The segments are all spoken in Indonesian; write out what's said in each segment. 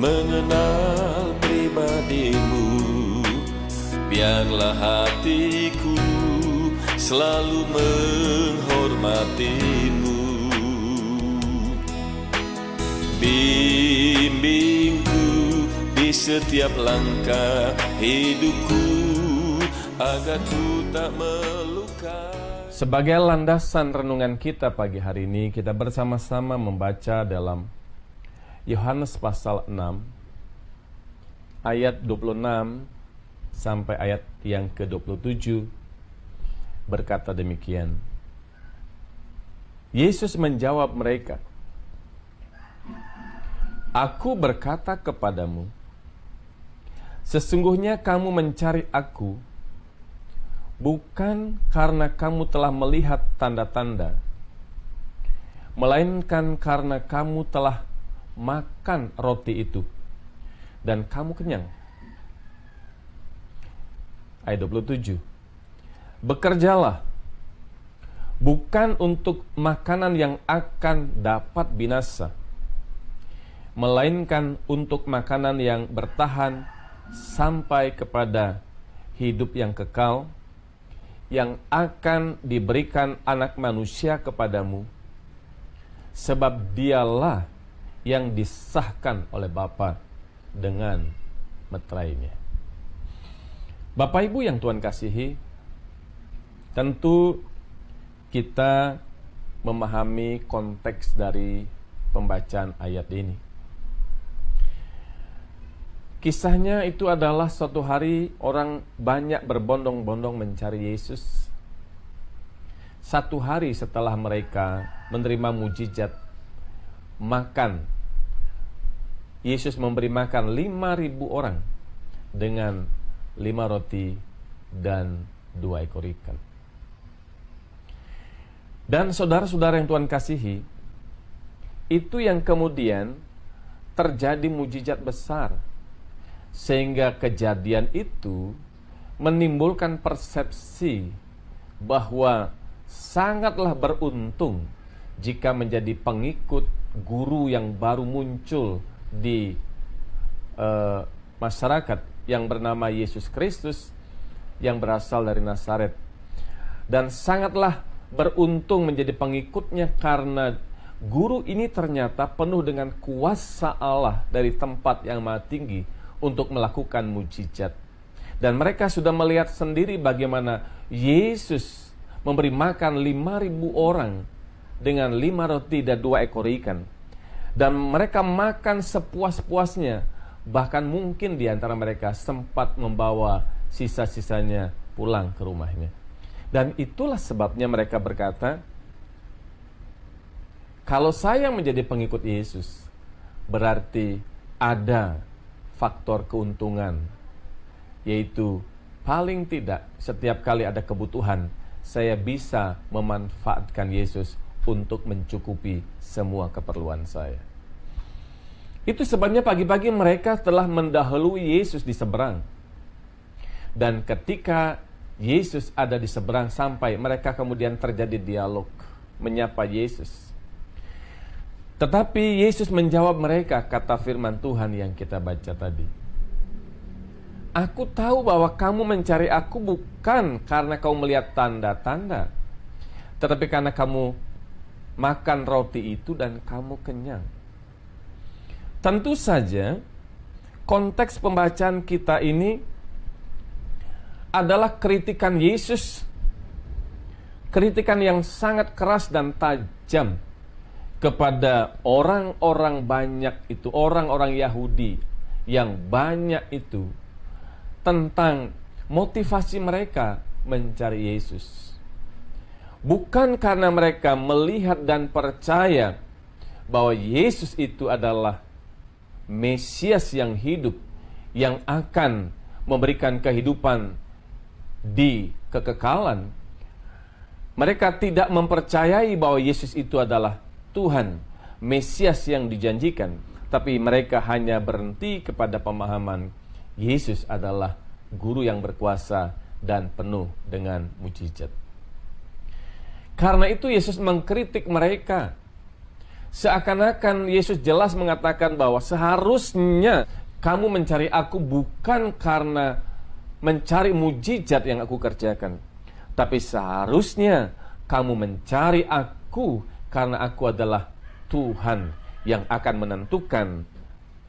mengenal pribadimu. Biarlah hatiku selalu menghormatimu. Bimbingku di setiap langkah hidupku, agar ku tak melukai. Sebagai landasan renungan kita pagi hari ini, kita bersama-sama membaca dalam Yohanes pasal 6 ayat 26 sampai ayat yang ke-27 berkata demikian. Yesus menjawab mereka, "Aku berkata kepadamu, sesungguhnya kamu mencari Aku bukan karena kamu telah melihat tanda-tanda, melainkan karena kamu telah makan roti itu dan kamu kenyang." Ayat 27. "Bekerjalah bukan untuk makanan yang akan dapat binasa, melainkan untuk makanan yang bertahan sampai kepada hidup yang kekal, yang akan diberikan Anak Manusia kepadamu, sebab Dialah yang disahkan oleh Bapa dengan meterainya." Bapak Ibu yang Tuhan kasihi, tentu kita memahami konteks dari pembacaan ayat ini. Kisahnya itu adalah suatu hari orang banyak berbondong-bondong mencari Yesus. Satu hari setelah mereka menerima mujizat makan, Yesus memberi makan 5.000 orang dengan 5 roti dan 2 ekor ikan. Dan saudara-saudara yang Tuhan kasihi, itu yang kemudian terjadi mujizat besar, sehingga kejadian itu menimbulkan persepsi bahwa sangatlah beruntung jika menjadi pengikut guru yang baru muncul di masyarakat yang bernama Yesus Kristus yang berasal dari Nazaret. Dan sangatlah beruntung menjadi pengikutnya karena guru ini ternyata penuh dengan kuasa Allah dari tempat yang maha tinggi untuk melakukan mujizat. Dan mereka sudah melihat sendiri bagaimana Yesus memberi makan 5.000 orang dengan 5 roti dan 2 ekor ikan. Dan mereka makan sepuas-puasnya. Bahkan mungkin di antara mereka sempat membawa sisa-sisanya pulang ke rumahnya. Dan itulah sebabnya mereka berkata, kalau saya menjadi pengikut Yesus, berarti ada faktor keuntungan, yaitu paling tidak setiap kali ada kebutuhan, saya bisa memanfaatkan Yesus untuk mencukupi semua keperluan saya. Itu sebabnya pagi-pagi mereka telah mendahului Yesus di seberang. Dan ketika Yesus ada di seberang sampai, mereka kemudian terjadi dialog, menyapa Yesus. Tetapi Yesus menjawab mereka, kata firman Tuhan yang kita baca tadi. "Aku tahu bahwa kamu mencari Aku bukan karena kamu melihat tanda-tanda, tetapi karena kamu makan roti itu dan kamu kenyang." Tentu saja konteks pembacaan kita ini adalah kritikan Yesus, kritikan yang sangat keras dan tajam kepada orang-orang banyak itu, orang-orang Yahudi yang banyak itu, tentang motivasi mereka mencari Yesus. Bukan karena mereka melihat dan percaya bahwa Yesus itu adalah Mesias yang hidup, yang akan memberikan kehidupan di kekekalan. Mereka tidak mempercayai bahwa Yesus itu adalah Tuhan, Mesias yang dijanjikan. Tapi mereka hanya berhenti kepada pemahaman Yesus adalah guru yang berkuasa dan penuh dengan mujizat. Karena itu Yesus mengkritik mereka. Seakan-akan Yesus jelas mengatakan bahwa seharusnya kamu mencari aku bukan karena mencari mujizat yang aku kerjakan, tapi seharusnya kamu mencari aku karena aku adalah Tuhan yang akan menentukan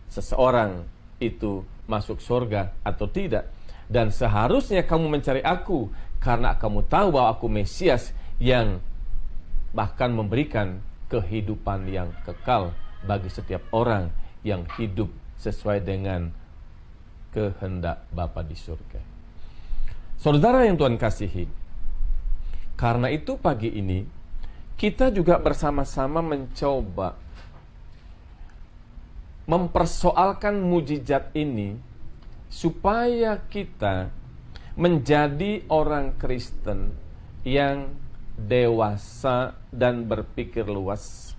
seseorang itu masuk surga atau tidak. Dan seharusnya kamu mencari aku karena kamu tahu bahwa aku Mesias yang bahkan memberikan kehidupan yang kekal bagi setiap orang yang hidup sesuai dengan kehendak Bapa di surga. Saudara yang Tuhan kasihi, karena itu pagi ini kita juga bersama-sama mencoba mempersoalkan mujizat ini supaya kita menjadi orang Kristen yang dewasa dan berpikir luas.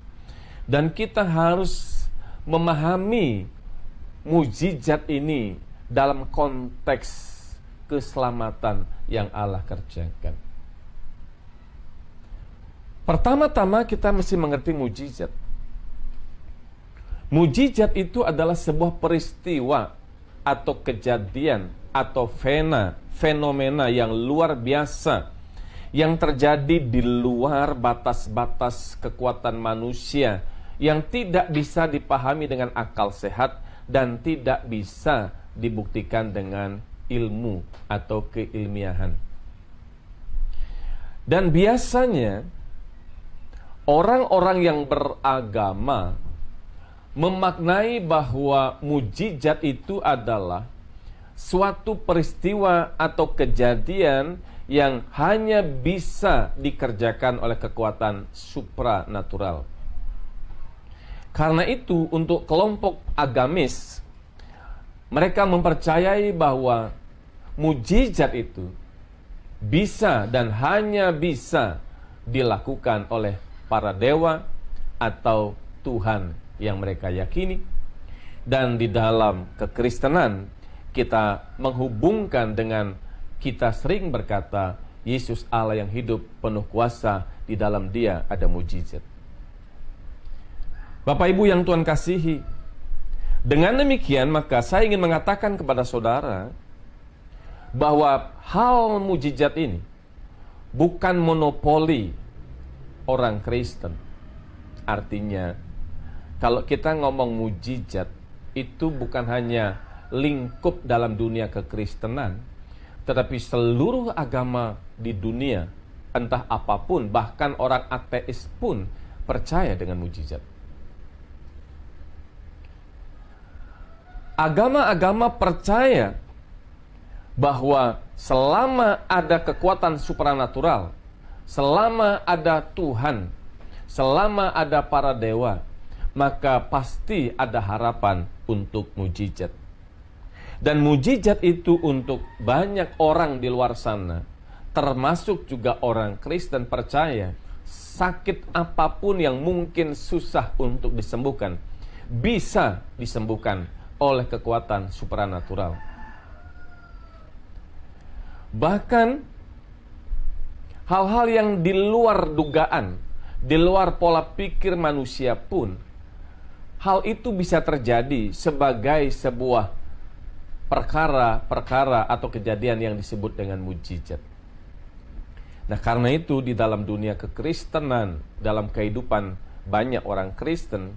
Dan kita harus memahami mujizat ini dalam konteks keselamatan yang Allah kerjakan. Pertama-tama kita mesti mengerti mujizat. Mujizat itu adalah sebuah peristiwa atau kejadian atau fenomena yang luar biasa yang terjadi di luar batas-batas kekuatan manusia, yang tidak bisa dipahami dengan akal sehat dan tidak bisa dibuktikan dengan ilmu atau keilmiahan. Dan biasanya orang-orang yang beragama memaknai bahwa mujizat itu adalah suatu peristiwa atau kejadian yang hanya bisa dikerjakan oleh kekuatan supranatural. Karena itu, untuk kelompok agamis, mereka mempercayai bahwa mujizat itu bisa dan hanya bisa dilakukan oleh para dewa atau Tuhan yang mereka yakini. Dan di dalam kekristenan kita menghubungkan dengan, kita sering berkata, Yesus Allah yang hidup penuh kuasa, di dalam Dia ada mujizat. Bapak Ibu yang Tuhan kasihi, dengan demikian maka saya ingin mengatakan kepada saudara bahwa hal mujizat ini bukan monopoli orang Kristen. Artinya, kalau kita ngomong mujizat, itu bukan hanya lingkup dalam dunia kekristenan, tetapi seluruh agama di dunia, entah apapun, bahkan orang ateis pun percaya dengan mujizat. Agama-agama percaya bahwa selama ada kekuatan supranatural, selama ada Tuhan, selama ada para dewa, maka pasti ada harapan untuk mujizat. Dan mujizat itu untuk banyak orang di luar sana, termasuk juga orang Kristen percaya, sakit apapun yang mungkin susah untuk disembuhkan, bisa disembuhkan oleh kekuatan supranatural. Bahkan hal-hal yang di luar dugaan, di luar pola pikir manusia pun, hal itu bisa terjadi sebagai sebuah perkara-perkara atau kejadian yang disebut dengan mujizat. Nah, karena itu di dalam dunia kekristenan, dalam kehidupan banyak orang Kristen,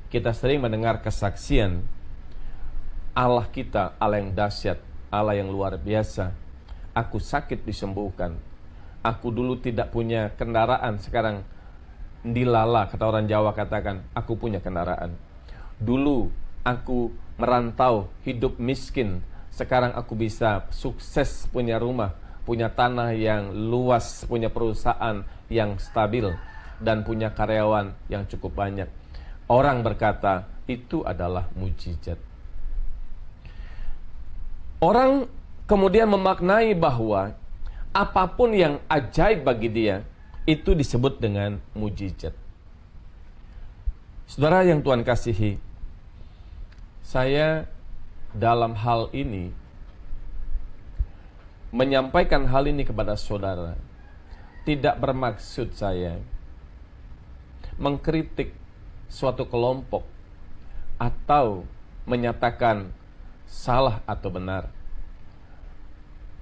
kita sering mendengar kesaksian Allah kita, Allah yang dahsyat, Allah yang luar biasa. Aku sakit disembuhkan. Aku dulu tidak punya kendaraan, sekarang dilala, kata orang Jawa katakan, aku punya kendaraan. Dulu aku merantau, hidup miskin, sekarang aku bisa sukses, punya rumah, punya tanah yang luas, punya perusahaan yang stabil, dan punya karyawan yang cukup banyak. Orang berkata, itu adalah mujizat. Orang kemudian memaknai bahwa apapun yang ajaib bagi dia, itu disebut dengan mujizat. Saudara yang Tuhan kasihi, saya dalam hal ini menyampaikan hal ini kepada saudara, tidak bermaksud saya mengkritik suatu kelompok atau menyatakan salah atau benar.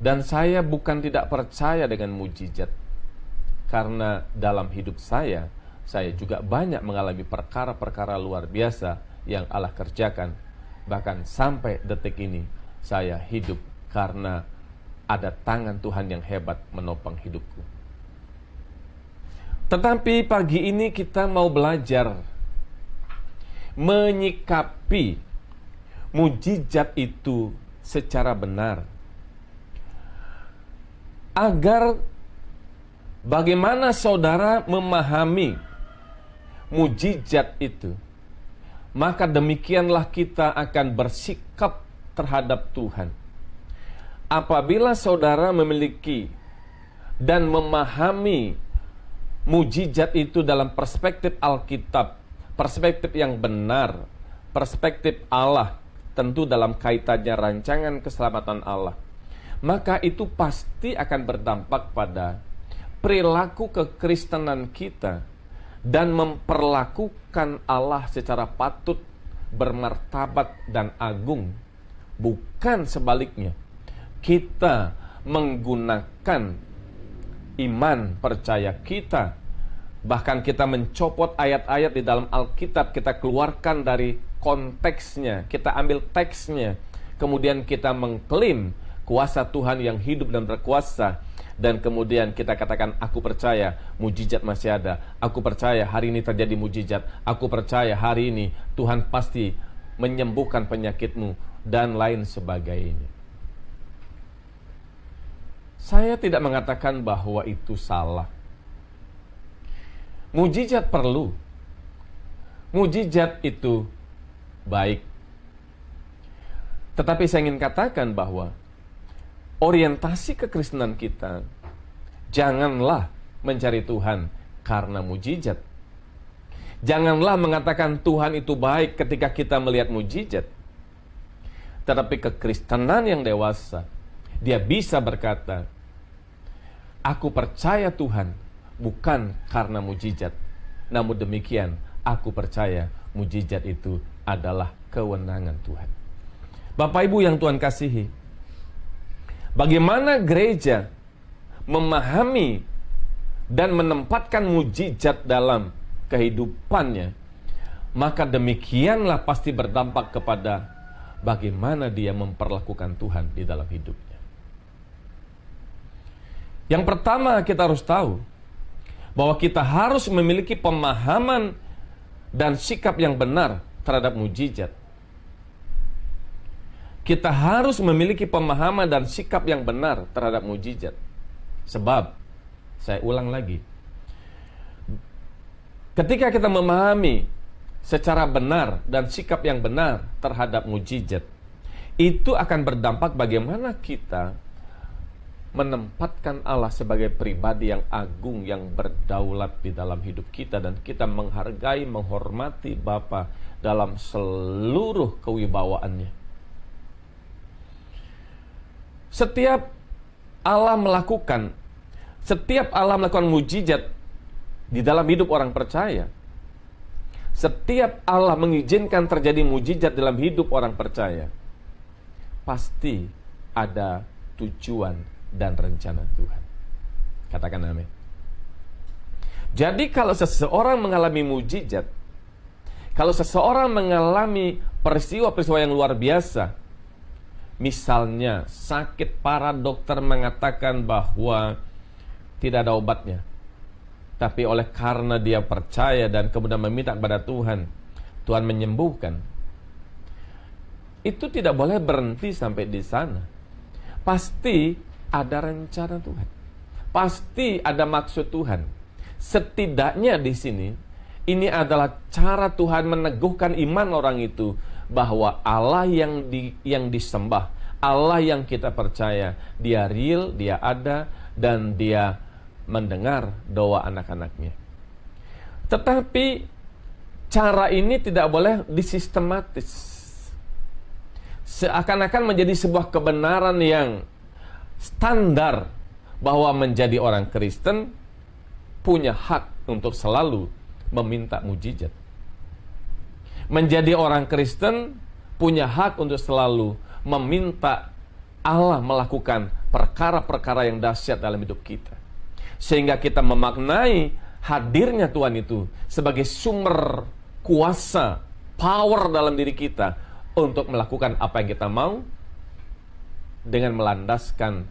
Dan saya bukan tidak percaya dengan mujizat, karena dalam hidup saya juga banyak mengalami perkara-perkara luar biasa yang Allah kerjakan. Bahkan sampai detik ini saya hidup karena ada tangan Tuhan yang hebat menopang hidupku. Tetapi pagi ini kita mau belajar menyikapi mujizat itu secara benar, agar bagaimana saudara memahami mujizat itu, maka demikianlah kita akan bersikap terhadap Tuhan. Apabila saudara memiliki dan memahami mujizat itu dalam perspektif Alkitab, perspektif yang benar, perspektif Allah, tentu dalam kaitannya rancangan keselamatan Allah, maka itu pasti akan berdampak pada perilaku kekristenan kita dan memperlakukan Allah secara patut, bermartabat dan agung. Bukan sebaliknya, kita menggunakan iman percaya kita, bahkan kita mencopot ayat-ayat di dalam Alkitab, kita keluarkan dari konteksnya, kita ambil teksnya, kemudian kita mengklaim kuasa Tuhan yang hidup dan berkuasa, dan kemudian kita katakan, aku percaya mujizat masih ada, aku percaya hari ini terjadi mujizat, aku percaya hari ini Tuhan pasti menyembuhkan penyakitmu, dan lain sebagainya. Saya tidak mengatakan bahwa itu salah. Mujizat perlu, mujizat itu baik. Tetapi saya ingin katakan bahwa orientasi kekristenan kita janganlah mencari Tuhan karena mujizat. Janganlah mengatakan Tuhan itu baik ketika kita melihat mujizat. Tetapi kekristenan yang dewasa, dia bisa berkata, aku percaya Tuhan bukan karena mujizat, namun demikian aku percaya mujizat itu adalah kewenangan Tuhan. Bapak Ibu yang Tuhan kasihi, bagaimana gereja memahami dan menempatkan mujizat dalam kehidupannya, maka demikianlah pasti berdampak kepada bagaimana dia memperlakukan Tuhan di dalam hidupnya. Yang pertama, kita harus tahu bahwa kita harus memiliki pemahaman dan sikap yang benar terhadap mujizat. Kita harus memiliki pemahaman dan sikap yang benar terhadap mujizat. Sebab, saya ulang lagi, ketika kita memahami secara benar dan sikap yang benar terhadap mujizat, itu akan berdampak bagaimana kita menempatkan Allah sebagai pribadi yang agung, yang berdaulat di dalam hidup kita, dan kita menghargai, menghormati Bapa dalam seluruh kewibawaannya. Setiap Allah melakukan mujizat di dalam hidup orang percaya, setiap Allah mengizinkan terjadi mujizat dalam hidup orang percaya, pasti ada tujuan dan rencana Tuhan. Katakan amin. Jadi kalau seseorang mengalami mujizat, kalau seseorang mengalami peristiwa-peristiwa yang luar biasa, misalnya sakit parah, dokter mengatakan bahwa tidak ada obatnya, tapi oleh karena dia percaya dan kemudian meminta kepada Tuhan, Tuhan menyembuhkan. Itu tidak boleh berhenti sampai di sana. Pasti ada rencana Tuhan, pasti ada maksud Tuhan. Setidaknya di sini, ini adalah cara Tuhan meneguhkan iman orang itu, bahwa Allah yang disembah, Allah yang kita percaya, dia real, dia ada, dan dia mendengar doa anak-anaknya. Tetapi cara ini tidak boleh disistematis, seakan-akan menjadi sebuah kebenaran yang standar, bahwa menjadi orang Kristen punya hak untuk selalu meminta mujizat. Menjadi orang Kristen punya hak untuk selalu meminta Allah melakukan perkara-perkara yang dahsyat dalam hidup kita, sehingga kita memaknai hadirnya Tuhan itu sebagai sumber kuasa, power dalam diri kita untuk melakukan apa yang kita mau dengan melandaskan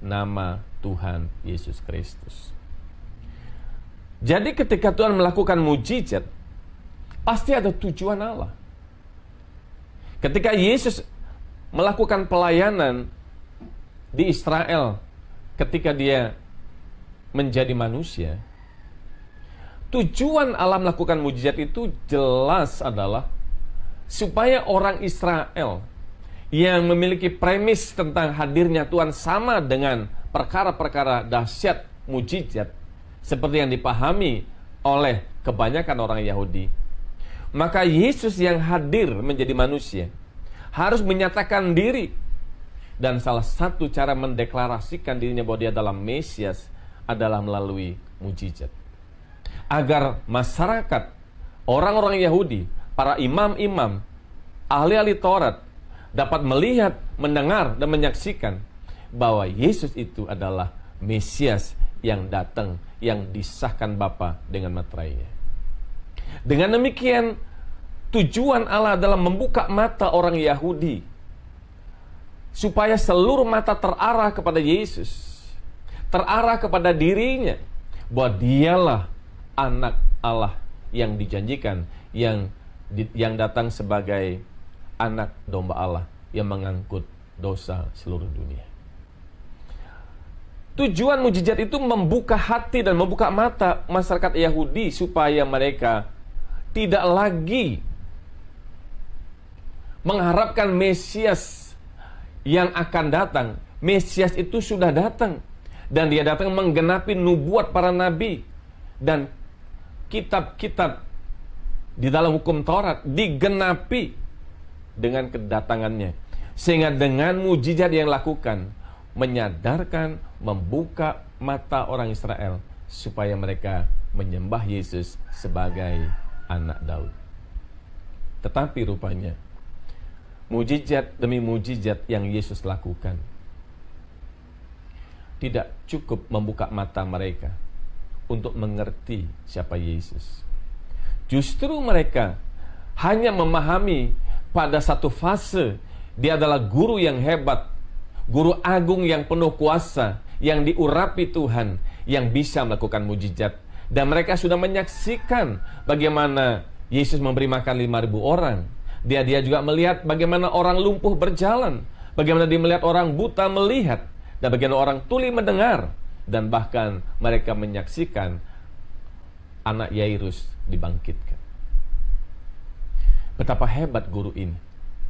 nama Tuhan Yesus Kristus. Jadi ketika Tuhan melakukan mujizat, pasti ada tujuan Allah. Ketika Yesus melakukan pelayanan di Israel, ketika dia menjadi manusia, tujuan Allah melakukan mujizat itu jelas adalah supaya orang Israel yang memiliki premis tentang hadirnya Tuhan sama dengan perkara-perkara dahsyat mujizat seperti yang dipahami oleh kebanyakan orang Yahudi, maka Yesus yang hadir menjadi manusia harus menyatakan diri, dan salah satu cara mendeklarasikan dirinya bahwa dia adalah Mesias adalah melalui mujizat, agar masyarakat, orang-orang Yahudi, para imam-imam, ahli-ahli Taurat dapat melihat, mendengar, dan menyaksikan bahwa Yesus itu adalah Mesias yang datang, yang disahkan Bapa dengan materainya. Dengan demikian, tujuan Allah adalah membuka mata orang Yahudi supaya seluruh mata terarah kepada Yesus, terarah kepada dirinya, bahwa dialah anak Allah yang dijanjikan, yang datang sebagai anak domba Allah yang mengangkut dosa seluruh dunia. Tujuan mujizat itu membuka hati dan membuka mata masyarakat Yahudi supaya mereka tidak lagi mengharapkan Mesias yang akan datang. Mesias itu sudah datang, dan dia datang menggenapi nubuat para nabi dan kitab-kitab di dalam hukum Taurat digenapi dengan kedatangannya, sehingga dengan mujizat yang lakukan menyadarkan, membuka mata orang Israel supaya mereka menyembah Yesus sebagai anak Daud. Tetapi rupanya mujizat demi mujizat yang Yesus lakukan tidak cukup membuka mata mereka untuk mengerti siapa Yesus. Justru mereka hanya memahami pada satu fase dia adalah guru yang hebat, guru agung yang penuh kuasa, yang diurapi Tuhan, yang bisa melakukan mujizat. Dan mereka sudah menyaksikan bagaimana Yesus memberi makan 5.000 orang. Dia juga melihat bagaimana orang lumpuh berjalan, bagaimana dia melihat orang buta melihat, dan bagaimana orang tuli mendengar. Dan bahkan mereka menyaksikan anak Yairus dibangkitkan. Betapa hebat guru ini.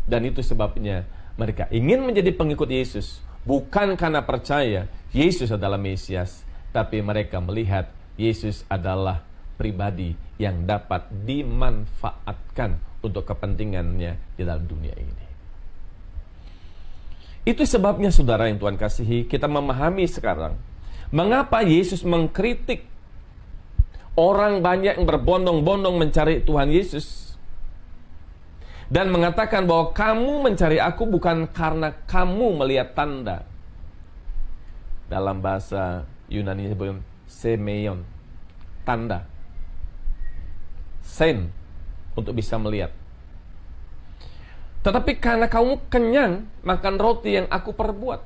Dan itu sebabnya mereka ingin menjadi pengikut Yesus, bukan karena percaya Yesus adalah Mesias, tapi mereka melihat Yesus adalah pribadi yang dapat dimanfaatkan untuk kepentingannya di dalam dunia ini. Itu sebabnya saudara yang Tuhan kasihi, kita memahami sekarang mengapa Yesus mengkritik orang banyak yang berbondong-bondong mencari Tuhan Yesus, dan mengatakan bahwa kamu mencari aku bukan karena kamu melihat tanda. Dalam bahasa Yunani disebut semeion, tanda. Sen, untuk bisa melihat. Tetapi karena kamu kenyang makan roti yang aku perbuat.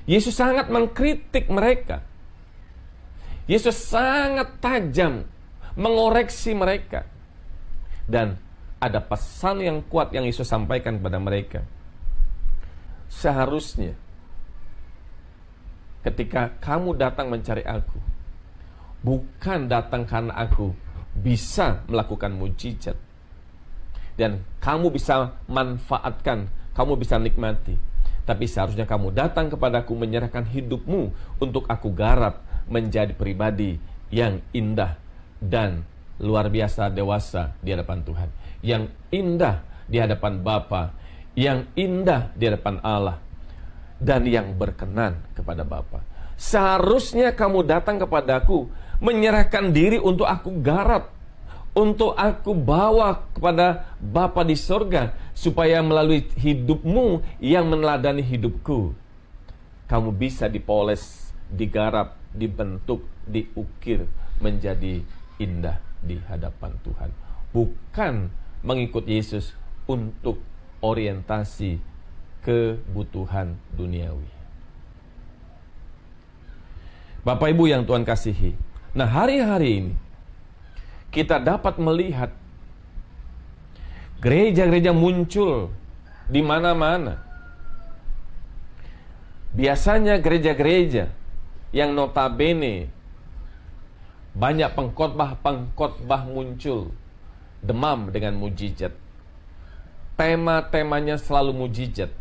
Yesus sangat mengkritik mereka. Yesus sangat tajam mengoreksi mereka. Dan ada pesan yang kuat yang Yesus sampaikan kepada mereka. Seharusnya ketika kamu datang mencari aku, bukan datang karena aku bisa melakukan mujizat dan kamu bisa manfaatkan, kamu bisa nikmati, tapi seharusnya kamu datang kepadaku menyerahkan hidupmu untuk aku garap menjadi pribadi yang indah dan luar biasa dewasa di hadapan Tuhan, yang indah di hadapan Bapa, yang indah di hadapan Allah, dan yang berkenan kepada Bapa. Seharusnya kamu datang kepadaku menyerahkan diri untuk aku garap, untuk aku bawa kepada Bapa di sorga, supaya melalui hidupmu yang meneladani hidupku, kamu bisa dipoles, digarap, dibentuk, diukir menjadi indah di hadapan Tuhan. Bukan mengikut Yesus untuk orientasi kebutuhan duniawi. Bapak Ibu yang Tuhan kasihi, nah hari-hari ini kita dapat melihat gereja-gereja muncul di mana-mana. Biasanya gereja-gereja yang notabene banyak pengkhotbah muncul, demam dengan mujizat. Tema-temanya selalu mujizat.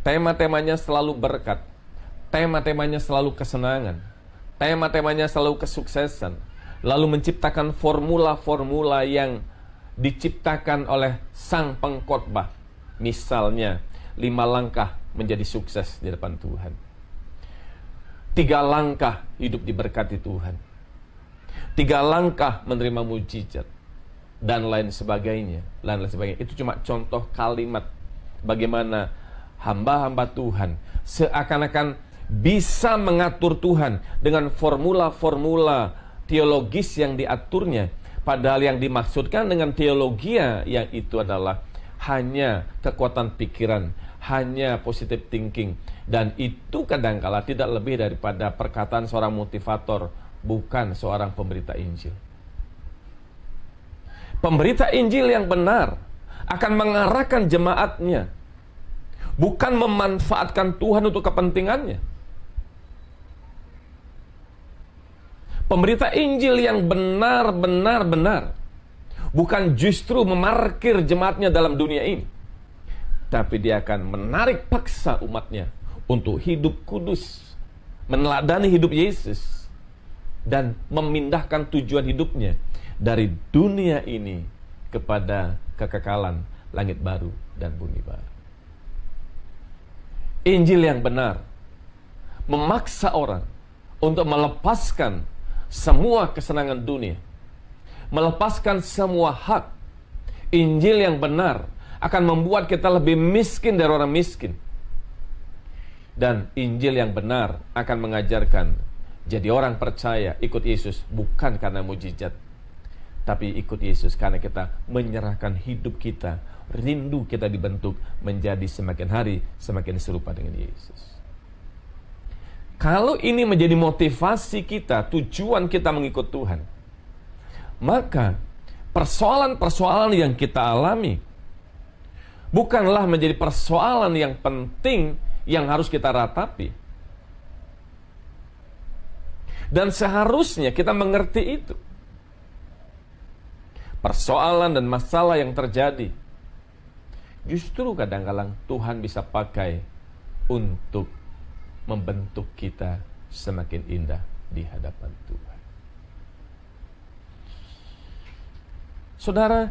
Tema-temanya selalu berkat. Tema-temanya selalu kesenangan. Tema-temanya selalu kesuksesan. Lalu menciptakan formula-formula yang diciptakan oleh sang pengkhotbah. Misalnya, 5 langkah menjadi sukses di depan Tuhan. 3 langkah hidup diberkati Tuhan. 3 langkah menerima mujizat. Dan lain sebagainya. Itu cuma contoh kalimat bagaimana hamba-hamba Tuhan seakan-akan bisa mengatur Tuhan dengan formula-formula teologis yang diaturnya. Padahal yang dimaksudkan dengan teologia yang itu adalah hanya kekuatan pikiran, hanya positive thinking. Dan itu kadangkala tidak lebih daripada perkataan seorang motivator, bukan seorang pemberita Injil. Pemberita Injil yang benar akan mengarahkan jemaatnya, bukan memanfaatkan Tuhan untuk kepentingannya. Pemberita Injil yang benar, bukan justru memarkir jemaatnya dalam dunia ini, tapi dia akan menarik paksa umatnya untuk hidup kudus, meneladani hidup Yesus, dan memindahkan tujuan hidupnya dari dunia ini kepada kekekalan langit baru dan bumi baru. Injil yang benar memaksa orang untuk melepaskan semua kesenangan dunia, melepaskan semua hak. Injil yang benar akan membuat kita lebih miskin dari orang miskin. Dan Injil yang benar akan mengajarkan jadi orang percaya ikut Yesus bukan karena mujizat, tapi ikut Yesus karena kita menyerahkan hidup kita, rindu kita dibentuk menjadi semakin hari semakin serupa dengan Yesus. Kalau ini menjadi motivasi kita, tujuan kita mengikut Tuhan, maka persoalan-persoalan yang kita alami bukanlah menjadi persoalan yang penting yang harus kita ratapi. Dan seharusnya kita mengerti itu. Persoalan dan masalah yang terjadi justru kadang-kadang Tuhan bisa pakai untuk membentuk kita semakin indah di hadapan Tuhan. Saudara,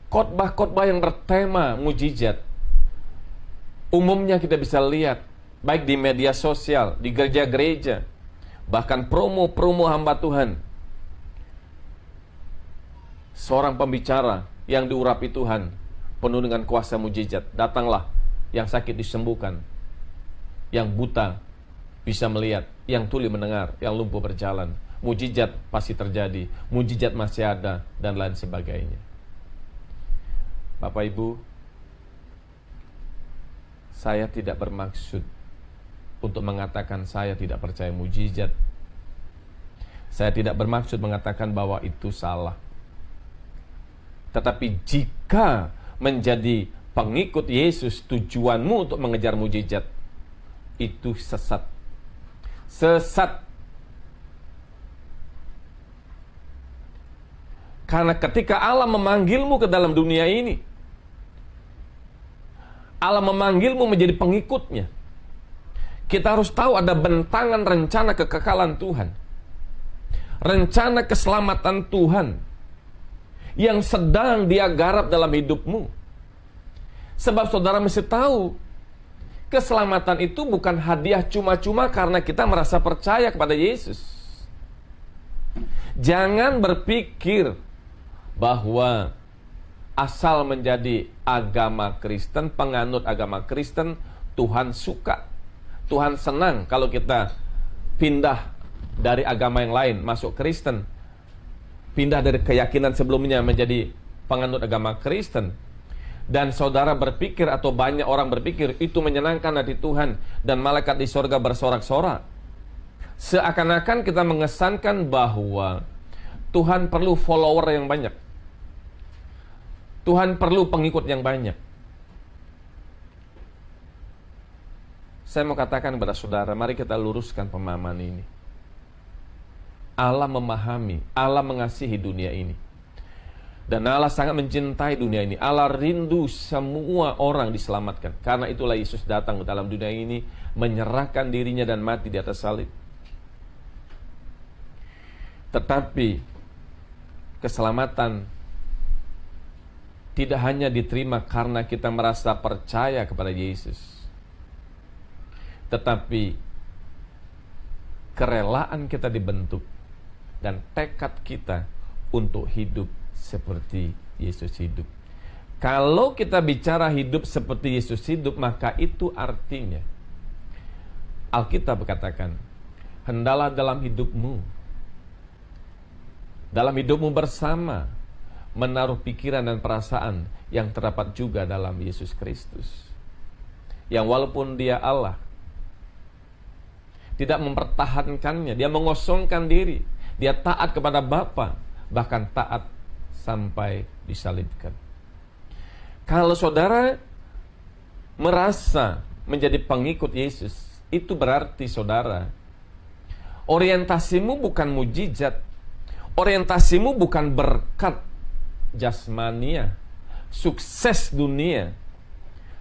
khotbah-khotbah yang bertema mujizat umumnya kita bisa lihat baik di media sosial, di gereja-gereja, bahkan promo-promo hamba Tuhan. Seorang pembicara yang diurapi Tuhan, penuh dengan kuasa mujizat. Datanglah, yang sakit disembuhkan, yang buta bisa melihat, yang tuli mendengar, yang lumpuh berjalan. Mujizat pasti terjadi, mujizat masih ada, dan lain sebagainya. Bapak Ibu, saya tidak bermaksud untuk mengatakan saya tidak percaya mujizat. Saya tidak bermaksud mengatakan bahwa itu salah. Tetapi jika menjadi pengikut Yesus tujuanmu untuk mengejar mujizat, itu sesat. Sesat. Karena ketika Allah memanggilmu ke dalam dunia ini, Allah memanggilmu menjadi pengikutnya, kita harus tahu ada bentangan rencana kekekalan Tuhan, rencana keselamatan Tuhan yang sedang Dia garap dalam hidupmu. Sebab saudara mesti tahu, keselamatan itu bukan hadiah cuma-cuma karena kita merasa percaya kepada Yesus. Jangan berpikir bahwa asal menjadi agama Kristen, penganut agama Kristen, Tuhan suka, Tuhan senang kalau kita pindah dari agama yang lain, masuk Kristen, pindah dari keyakinan sebelumnya menjadi penganut agama Kristen. Dan saudara berpikir, atau banyak orang berpikir, itu menyenangkan hati Tuhan dan malaikat di sorga bersorak-sorak. Seakan-akan kita mengesankan bahwa Tuhan perlu follower yang banyak, Tuhan perlu pengikut yang banyak. Saya mau katakan kepada saudara, mari kita luruskan pemahaman ini. Allah memahami, Allah mengasihi dunia ini, dan Allah sangat mencintai dunia ini. Allah rindu semua orang diselamatkan. Karena itulah Yesus datang ke dalam dunia ini, menyerahkan dirinya dan mati di atas salib. Tetapi keselamatan tidak hanya diterima karena kita merasa percaya kepada Yesus, tetapi kerelaan kita dibentuk dan tekad kita untuk hidup seperti Yesus hidup. Kalau kita bicara hidup seperti Yesus hidup, maka itu artinya Alkitab berkatakan, hendalah dalam hidupmu bersama menaruh pikiran dan perasaan yang terdapat juga dalam Yesus Kristus, yang walaupun dia Allah, tidak mempertahankannya, dia mengosongkan diri, dia taat kepada Bapa, bahkan taat sampai disalibkan. Kalau saudara merasa menjadi pengikut Yesus, itu berarti saudara, orientasimu bukan mujizat, orientasimu bukan berkat jasmania, sukses dunia,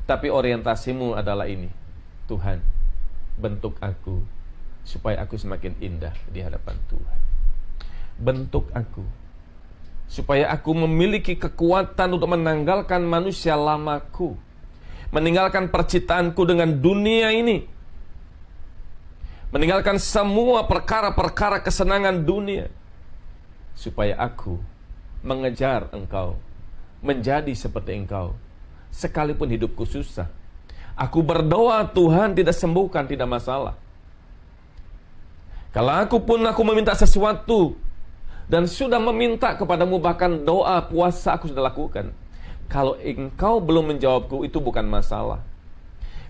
tapi orientasimu adalah ini: Tuhan, bentuk aku supaya aku semakin indah di hadapan Tuhan. Bentuk aku supaya aku memiliki kekuatan untuk menanggalkan manusia lamaku, meninggalkan percintaanku dengan dunia ini, meninggalkan semua perkara-perkara kesenangan dunia, supaya aku mengejar Engkau, menjadi seperti Engkau, sekalipun hidupku susah. Aku berdoa, Tuhan, tidak sembuhkan, tidak masalah. Kalau aku meminta sesuatu dan sudah meminta kepadamu, bahkan doa, puasa aku sudah lakukan, kalau Engkau belum menjawabku, itu bukan masalah.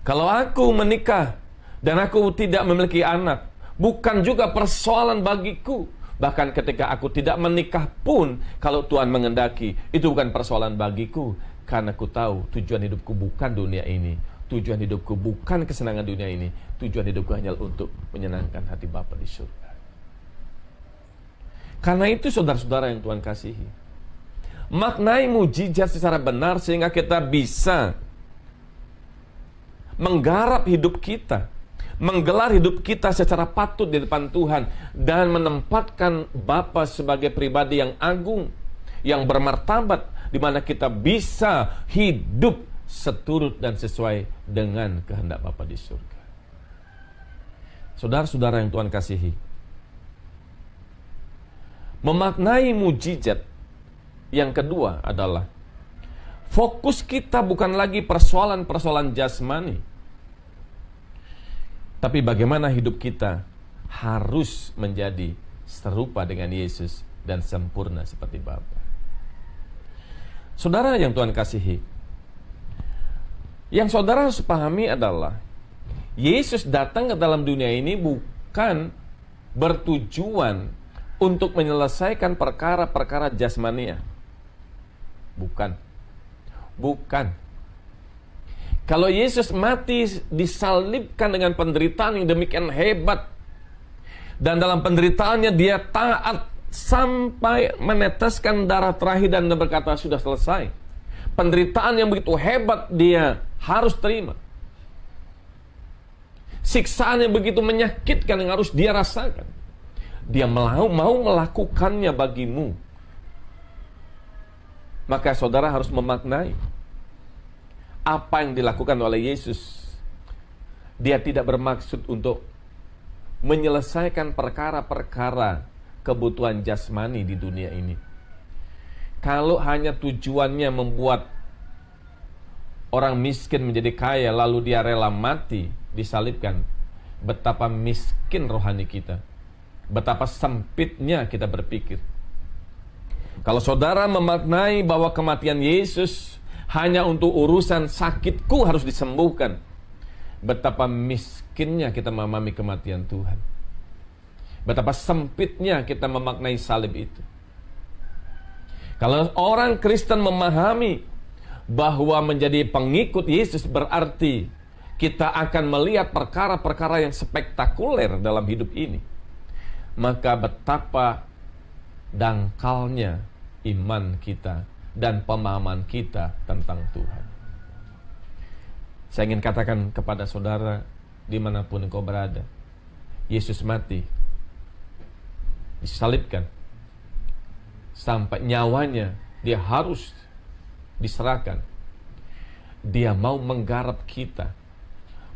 Kalau aku menikah dan aku tidak memiliki anak, bukan juga persoalan bagiku. Bahkan ketika aku tidak menikah pun, kalau Tuhan mengendaki, itu bukan persoalan bagiku. Karena aku tahu tujuan hidupku bukan dunia ini, tujuan hidupku bukan kesenangan dunia ini, tujuan hidupku hanya untuk menyenangkan hati Bapa di surga. Karena itu saudara-saudara yang Tuhan kasihi, maknai mujizat secara benar sehingga kita bisa menggarap hidup kita, menggelar hidup kita secara patut di depan Tuhan, dan menempatkan Bapa sebagai pribadi yang agung, yang bermartabat, di mana kita bisa hidup seturut dan sesuai dengan kehendak Bapa di surga. Saudara-saudara yang Tuhan kasihi, memaknai mujizat yang kedua adalah fokus kita bukan lagi persoalan-persoalan jasmani, tapi bagaimana hidup kita harus menjadi serupa dengan Yesus dan sempurna seperti Bapa. Saudara yang Tuhan kasihi, yang saudara harus pahami adalah Yesus datang ke dalam dunia ini bukan bertujuan untuk menyelesaikan perkara-perkara jasmania. Bukan. Kalau Yesus mati disalibkan dengan penderitaan yang demikian hebat, dan dalam penderitaannya dia taat sampai meneteskan darah terakhir dan berkata sudah selesai. Penderitaan yang begitu hebat dia harus terima. Siksaan yang begitu menyakitkan yang harus dia rasakan. Dia mau melakukannya bagimu. Maka saudara harus memaknai apa yang dilakukan oleh Yesus. Dia tidak bermaksud untuk menyelesaikan perkara-perkara kebutuhan jasmani di dunia ini. Kalau hanya tujuannya membuat orang miskin menjadi kaya, lalu dia rela mati, disalibkan, betapa miskin rohani kita, betapa sempitnya kita berpikir. Kalau saudara memaknai bahwa kematian Yesus hanya untuk urusan sakitku harus disembuhkan, betapa miskinnya kita memahami kematian Tuhan. Betapa sempitnya kita memaknai salib itu. Kalau orang Kristen memahami bahwa menjadi pengikut Yesus berarti kita akan melihat perkara-perkara yang spektakuler dalam hidup ini, maka betapa dangkalnya iman kita dan pemahaman kita tentang Tuhan. Saya ingin katakan kepada saudara, dimanapun engkau berada, Yesus mati, disalibkan, sampai nyawanya dia harus diserahkan. Dia mau menggarap kita,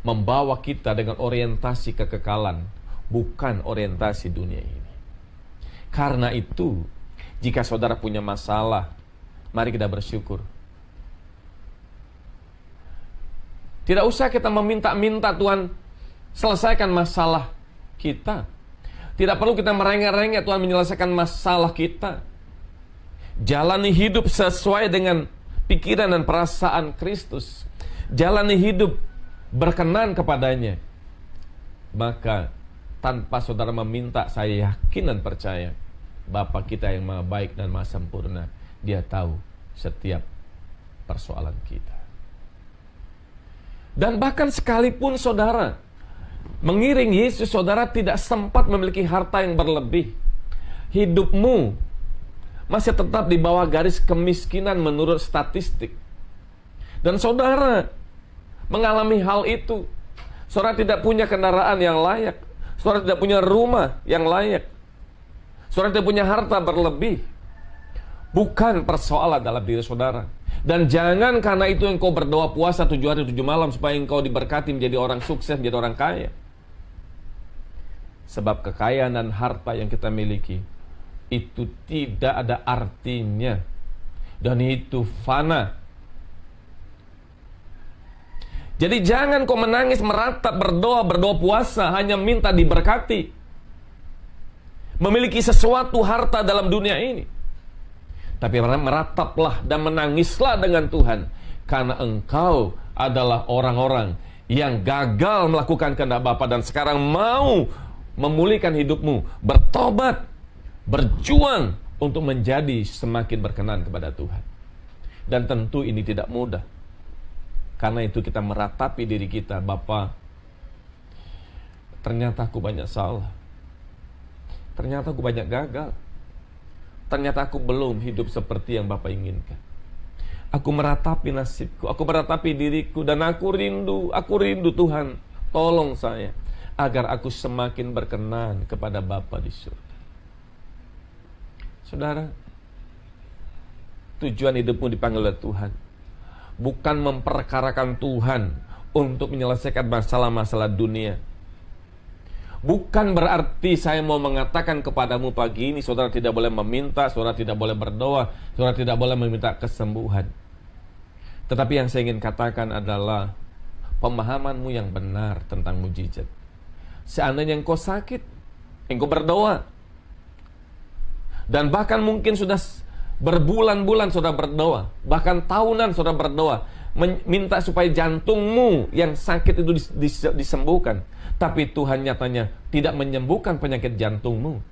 membawa kita dengan orientasi kekekalan, bukan orientasi dunia ini. Karena itu, jika saudara punya masalah, mari kita bersyukur. Tidak usah kita meminta-minta Tuhan selesaikan masalah kita. Tidak perlu kita merengek-rengek Tuhan menyelesaikan masalah kita. Jalani hidup sesuai dengan pikiran dan perasaan Kristus. Jalani hidup berkenan kepadanya. Maka tanpa saudara meminta, saya yakin dan percaya Bapa kita yang maha baik dan maha sempurna, Dia tahu setiap persoalan kita. Dan bahkan sekalipun saudara mengiring Yesus, saudara tidak sempat memiliki harta yang berlebih, hidupmu masih tetap di bawah garis kemiskinan menurut statistik. Dan saudara mengalami hal itu. Saudara tidak punya kendaraan yang layak, saudara tidak punya rumah yang layak, saudara tidak punya harta berlebih. Bukan persoalan dalam diri saudara. Dan jangan karena itu engkau berdoa puasa 7 hari 7 malam supaya engkau diberkati menjadi orang sukses, menjadi orang kaya. Sebab kekayaan dan harta yang kita miliki itu tidak ada artinya, dan itu fana. Jadi jangan kau menangis, meratap, berdoa puasa hanya minta diberkati, memiliki sesuatu harta dalam dunia ini. Tapi merataplah dan menangislah dengan Tuhan, karena engkau adalah orang-orang yang gagal melakukan kehendak Bapa dan sekarang mau memulihkan hidupmu, bertobat, berjuang untuk menjadi semakin berkenan kepada Tuhan. Dan tentu ini tidak mudah. Karena itu kita meratapi diri kita, Bapa, ternyata aku banyak salah, ternyata aku banyak gagal, ternyata aku belum hidup seperti yang Bapa inginkan. Aku meratapi nasibku, aku meratapi diriku, dan aku rindu Tuhan, tolong saya agar aku semakin berkenan kepada Bapa di surga. Saudara, tujuan hidupmu dipanggil oleh Tuhan, bukan memperkarakan Tuhan untuk menyelesaikan masalah-masalah dunia. Bukan berarti saya mau mengatakan kepadamu pagi ini, saudara tidak boleh meminta, saudara tidak boleh berdoa, saudara tidak boleh meminta kesembuhan. Tetapi yang saya ingin katakan adalah pemahamanmu yang benar tentang mujizat. Seandainya engkau sakit, engkau berdoa, dan bahkan mungkin sudah berbulan-bulan saudara berdoa, bahkan tahunan saudara berdoa, minta supaya jantungmu yang sakit itu disembuhkan. Tapi Tuhan nyatanya tidak menyembuhkan penyakit jantungmu.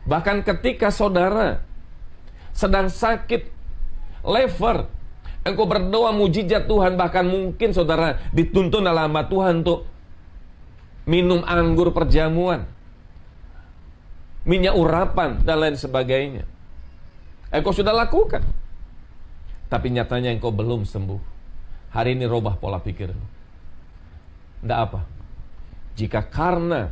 Bahkan ketika saudara sedang sakit lever, engkau berdoa mujizat Tuhan, bahkan mungkin saudara dituntun oleh hamba Tuhan untuk minum anggur perjamuan, minyak urapan, dan lain sebagainya. Engkau sudah lakukan, tapi nyatanya engkau belum sembuh. Hari ini robah pola pikirmu. Tidak apa. Jika karena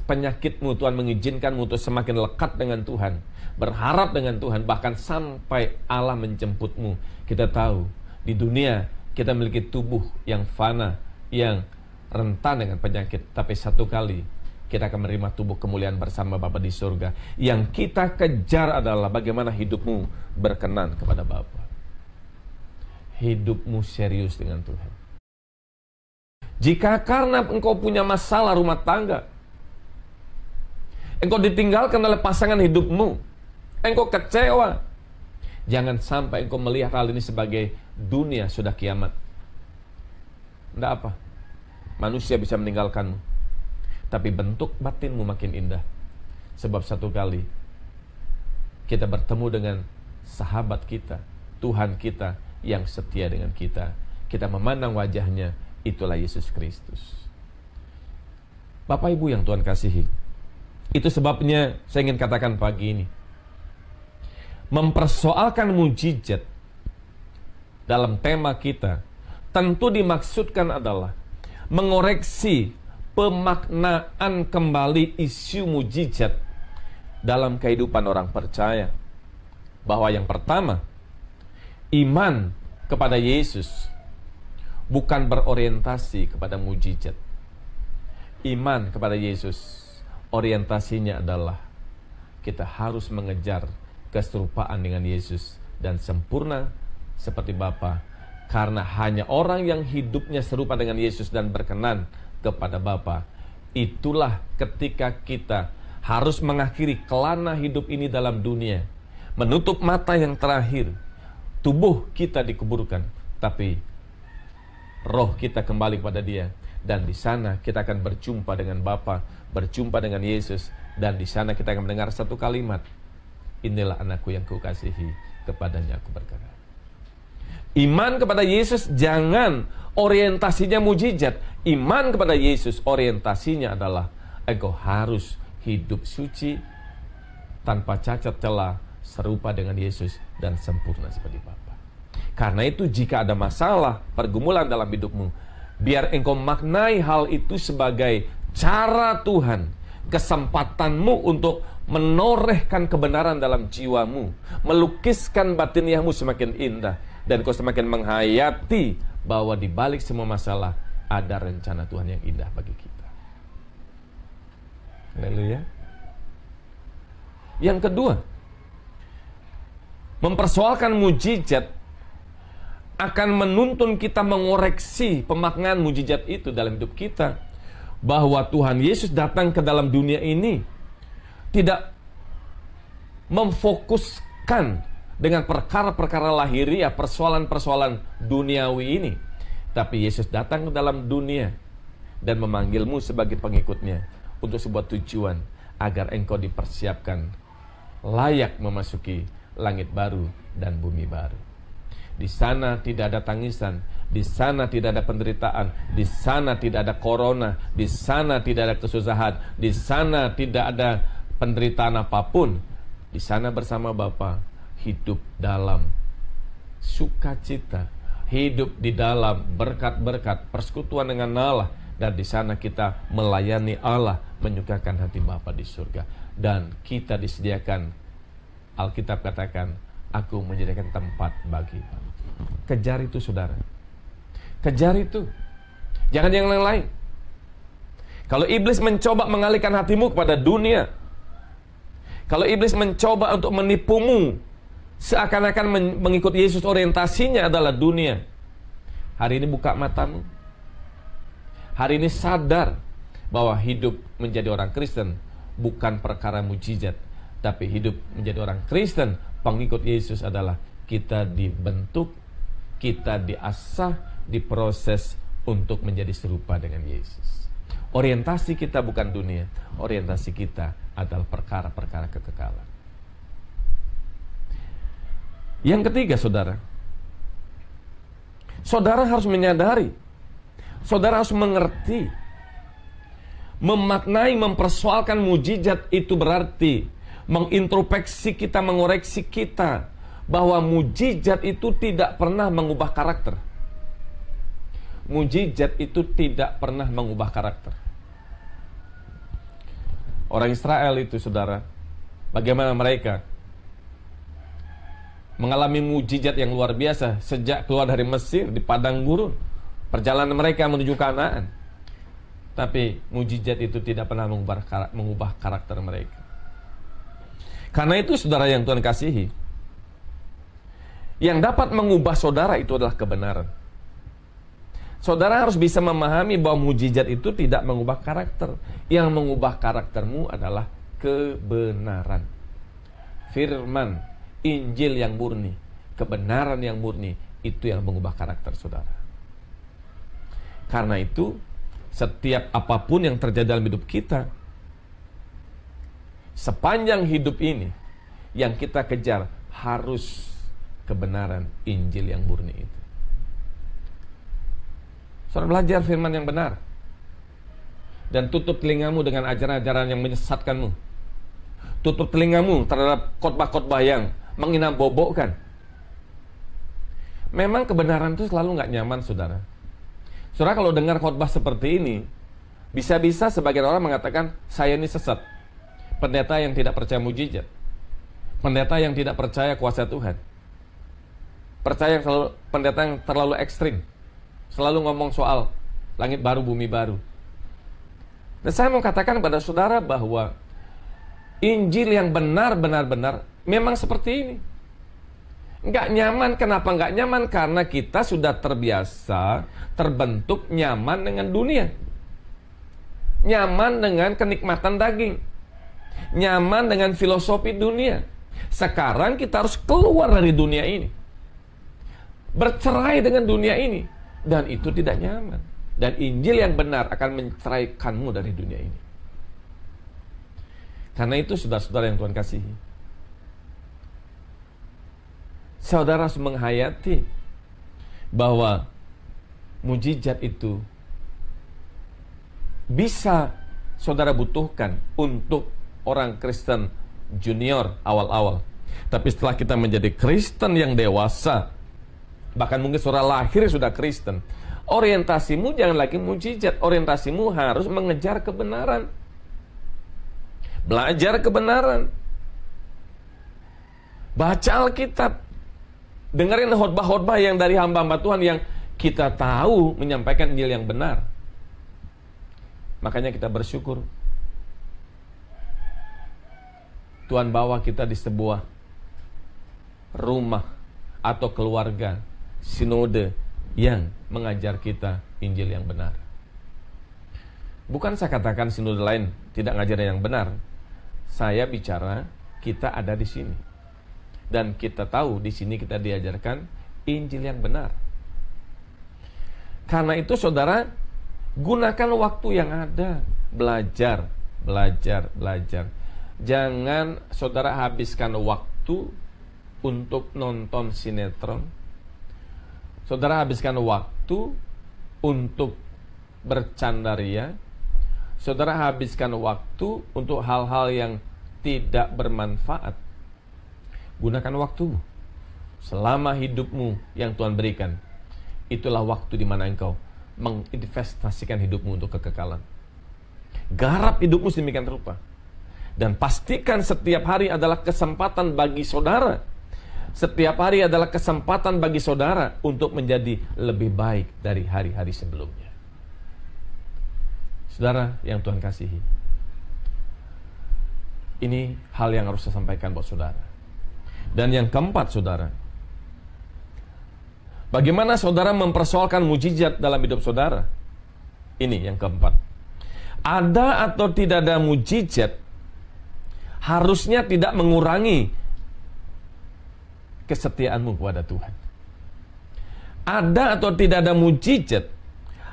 penyakitmu Tuhan mengizinkanmu untuk semakin lekat dengan Tuhan, berharap dengan Tuhan, bahkan sampai Allah menjemputmu. Kita tahu di dunia kita memiliki tubuh yang fana, yang rentan dengan penyakit, tapi satu kali kita akan menerima tubuh kemuliaan bersama Bapa di surga. Yang kita kejar adalah bagaimana hidupmu berkenan kepada Bapa. Hidupmu serius dengan Tuhan. Jika karena engkau punya masalah rumah tangga, engkau ditinggalkan oleh pasangan hidupmu, engkau kecewa, jangan sampai engkau melihat hal ini sebagai dunia sudah kiamat. Tidak apa, manusia bisa meninggalkanmu, tapi bentuk batinmu makin indah. Sebab satu kali kita bertemu dengan sahabat kita, Tuhan kita yang setia dengan kita. Kita memandang wajahnya, itulah Yesus Kristus. Bapak Ibu yang Tuhan kasihi, itu sebabnya saya ingin katakan pagi ini, mempersoalkan mujizat dalam tema kita tentu dimaksudkan adalah mengoreksi pemaknaan kembali isu mujizat dalam kehidupan orang percaya. Bahwa yang pertama, iman kepada Yesus bukan berorientasi kepada mujizat. Iman kepada Yesus orientasinya adalah kita harus mengejar keserupaan dengan Yesus dan sempurna seperti Bapa, karena hanya orang yang hidupnya serupa dengan Yesus dan berkenan kepada Bapa, itulah ketika kita harus mengakhiri kelana hidup ini dalam dunia, menutup mata yang terakhir, tubuh kita dikuburkan, tapi roh kita kembali kepada Dia, dan di sana kita akan berjumpa dengan Bapa, berjumpa dengan Yesus, dan di sana kita akan mendengar satu kalimat, inilah anakku yang kukasihi, kepadanya aku berkenan. Iman kepada Yesus jangan orientasinya mujizat. Iman kepada Yesus orientasinya adalah engkau harus hidup suci, tanpa cacat celah, serupa dengan Yesus dan sempurna seperti Bapa. Karena itu jika ada masalah, pergumulan dalam hidupmu, biar engkau maknai hal itu sebagai cara Tuhan, kesempatanmu untuk menorehkan kebenaran dalam jiwamu, melukiskan batiniahmu semakin indah, dan kau semakin menghayati bahwa di balik semua masalah ada rencana Tuhan yang indah bagi kita. Haleluya. Yang kedua, mempersoalkan mujizat akan menuntun kita mengoreksi pemaknaan mujizat itu dalam hidup kita. Bahwa Tuhan Yesus datang ke dalam dunia ini tidak memfokuskan dengan perkara-perkara lahiriah, persoalan-persoalan duniawi ini. Tapi Yesus datang ke dalam dunia dan memanggilmu sebagai pengikutnya untuk sebuah tujuan, agar engkau dipersiapkan layak memasuki langit baru dan bumi baru. Di sana tidak ada tangisan, di sana tidak ada penderitaan, di sana tidak ada corona, di sana tidak ada kesusahan, di sana tidak ada penderitaan apapun. Di sana bersama Bapa, hidup dalam sukacita, hidup di dalam berkat-berkat, persekutuan dengan Allah, dan di sana kita melayani Allah, menyukakan hati Bapa di surga, dan kita disediakan, Alkitab katakan, aku menyediakan tempat bagi. Kejar itu saudara, kejar itu, jangan yang lain-lain. Kalau iblis mencoba mengalihkan hatimu kepada dunia, kalau iblis mencoba untuk menipumu seakan-akan mengikut Yesus orientasinya adalah dunia, hari ini buka matamu. Hari ini sadar bahwa hidup menjadi orang Kristen bukan perkara mujizat, tapi hidup menjadi orang Kristen, pengikut Yesus adalah kita dibentuk, kita diasah, diproses untuk menjadi serupa dengan Yesus. Orientasi kita bukan dunia, orientasi kita adalah perkara-perkara kekekalan. Yang ketiga, saudara, saudara harus menyadari, saudara harus mengerti, memaknai, mempersoalkan mujizat itu berarti mengintrospeksi kita, mengoreksi kita, bahwa mujizat itu tidak pernah mengubah karakter. Mujizat itu tidak pernah mengubah karakter. Orang Israel itu, saudara, bagaimana mereka mengalami mujizat yang luar biasa sejak keluar dari Mesir di padang gurun, perjalanan mereka menuju Kanaan. Tapi mujizat itu tidak pernah mengubah karakter mereka. Karena itu saudara yang Tuhan kasihi, yang dapat mengubah saudara itu adalah kebenaran. Saudara harus bisa memahami bahwa mujizat itu tidak mengubah karakter. Yang mengubah karaktermu adalah kebenaran. Firman, Injil yang murni, kebenaran yang murni, itu yang mengubah karakter saudara. Karena itu, setiap apapun yang terjadi dalam hidup kita, sepanjang hidup ini, yang kita kejar harus kebenaran Injil yang murni itu. Saudara belajar firman yang benar, dan tutup telingamu dengan ajaran-ajaran yang menyesatkanmu. Tutup telingamu terhadap khotbah-khotbah yang menginambobokkan. Memang kebenaran itu selalu nggak nyaman, saudara. Saudara kalau dengar khotbah seperti ini, bisa-bisa sebagian orang mengatakan, saya ini sesat. Pendeta yang tidak percaya mujizat. Pendeta yang tidak percaya kuasa Tuhan. Pendeta yang terlalu ekstrim. Selalu ngomong soal langit baru, bumi baru. Dan saya mau katakan kepada saudara bahwa Injil yang benar-benar memang seperti ini. Nggak nyaman, kenapa nggak nyaman? Karena kita sudah terbiasa, terbentuk nyaman dengan dunia. Nyaman dengan kenikmatan daging. Nyaman dengan filosofi dunia. Sekarang kita harus keluar dari dunia ini. Bercerai dengan dunia ini. Dan itu tidak nyaman. Dan Injil yang benar akan menceraikanmu dari dunia ini. Karena itu saudara-saudara yang Tuhan kasihi, saudara harus menghayati bahwa mujizat itu bisa saudara butuhkan untuk orang Kristen junior awal-awal. Tapi setelah kita menjadi Kristen yang dewasa, bahkan mungkin saudara lahir sudah Kristen, orientasimu jangan lagi mujizat. Orientasimu harus mengejar kebenaran. Belajar kebenaran. Baca Alkitab. Dengerin khotbah-khotbah yang dari hamba-hamba Tuhan yang kita tahu menyampaikan Injil yang benar. Makanya kita bersyukur Tuhan bawa kita di sebuah rumah atau keluarga sinode yang mengajar kita Injil yang benar. Bukan saya katakan sinode lain tidak ngajarin yang benar. Saya bicara kita ada di sini. Dan kita tahu di sini kita diajarkan Injil yang benar. Karena itu saudara, gunakan waktu yang ada. Belajar. Jangan saudara habiskan waktu untuk nonton sinetron. Saudara habiskan waktu untuk bercandaria. Saudara habiskan waktu untuk hal-hal yang tidak bermanfaat. Gunakan waktu selama hidupmu yang Tuhan berikan. Itulah waktu di mana engkau menginvestasikan hidupmu untuk kekekalan. Garap hidupmu sedemikian rupa. Dan pastikan setiap hari adalah kesempatan bagi saudara. Setiap hari adalah kesempatan bagi saudara untuk menjadi lebih baik dari hari-hari sebelumnya. Saudara yang Tuhan kasihi, ini hal yang harus saya sampaikan buat saudara. Dan yang keempat saudara, bagaimana saudara mempersoalkan mujizat dalam hidup saudara? Ini yang keempat. Ada atau tidak ada mujizat harusnya tidak mengurangi kesetiaanmu kepada Tuhan. Ada atau tidak ada mujizat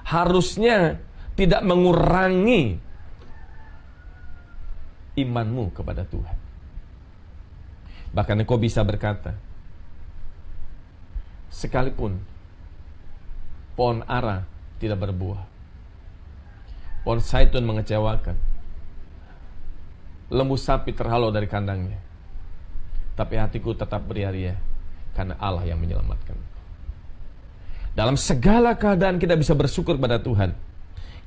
harusnya tidak mengurangi imanmu kepada Tuhan. Bahkan engkau bisa berkata, sekalipun pohon ara tidak berbuah, pohon zaitun mengecewakan, lembu sapi terhalau dari kandangnya, tapi hatiku tetap beria-ria karena Allah yang menyelamatkan. Dalam segala keadaan kita bisa bersyukur pada Tuhan,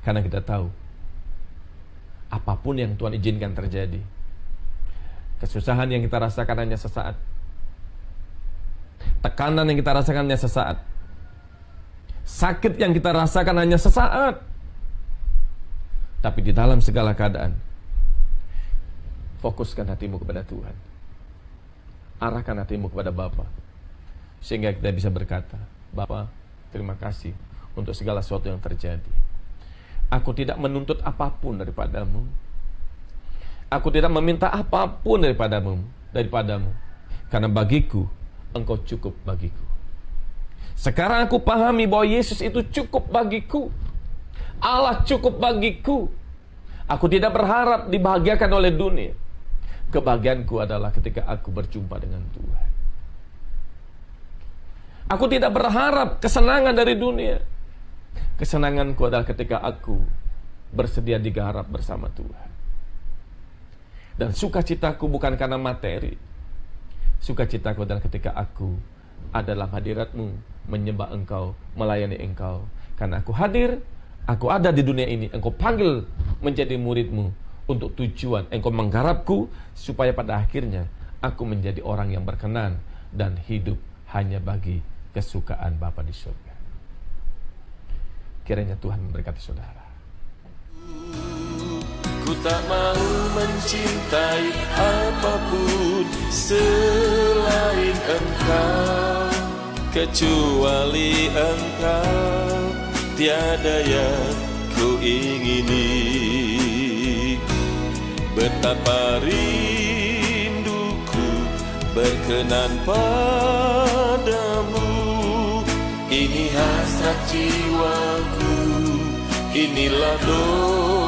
karena kita tahu apapun yang Tuhan izinkan terjadi, kesusahan yang kita rasakan hanya sesaat, tekanan yang kita rasakan hanya sesaat, sakit yang kita rasakan hanya sesaat, Tapi di dalam segala keadaan, fokuskan hatimu kepada Tuhan. Arahkan hatimu kepada Bapa, sehingga kita bisa berkata, Bapa, terima kasih untuk segala sesuatu yang terjadi. Aku tidak menuntut apapun daripadamu. Aku tidak meminta apapun daripadamu. Karena bagiku, Engkau cukup bagiku. Sekarang aku pahami bahwa Yesus itu cukup bagiku. Allah cukup bagiku. Aku tidak berharap dibahagiakan oleh dunia. Kebahagiaanku adalah ketika aku berjumpa dengan Tuhan. Aku tidak berharap kesenangan dari dunia. Kesenanganku adalah ketika aku bersedia digarap bersama Tuhan. Dan sukacitaku bukan karena materi. Sukacitaku adalah ketika aku ada dalam hadirat-Mu, menyembah Engkau, melayani Engkau. Karena aku hadir, aku ada di dunia ini. Engkau panggil menjadi murid-Mu. Untuk tujuan Engkau menggarapku, supaya pada akhirnya aku menjadi orang yang berkenan dan hidup hanya bagi kesukaan Bapa di surga. Kiranya Tuhan memberkati saudara. Ku tak mau mencintai apapun selain Engkau, kecuali Engkau, tiada yang ku ingini. Betapa rinduku berkenan padamu. Ini hasrat jiwaku, inilah doa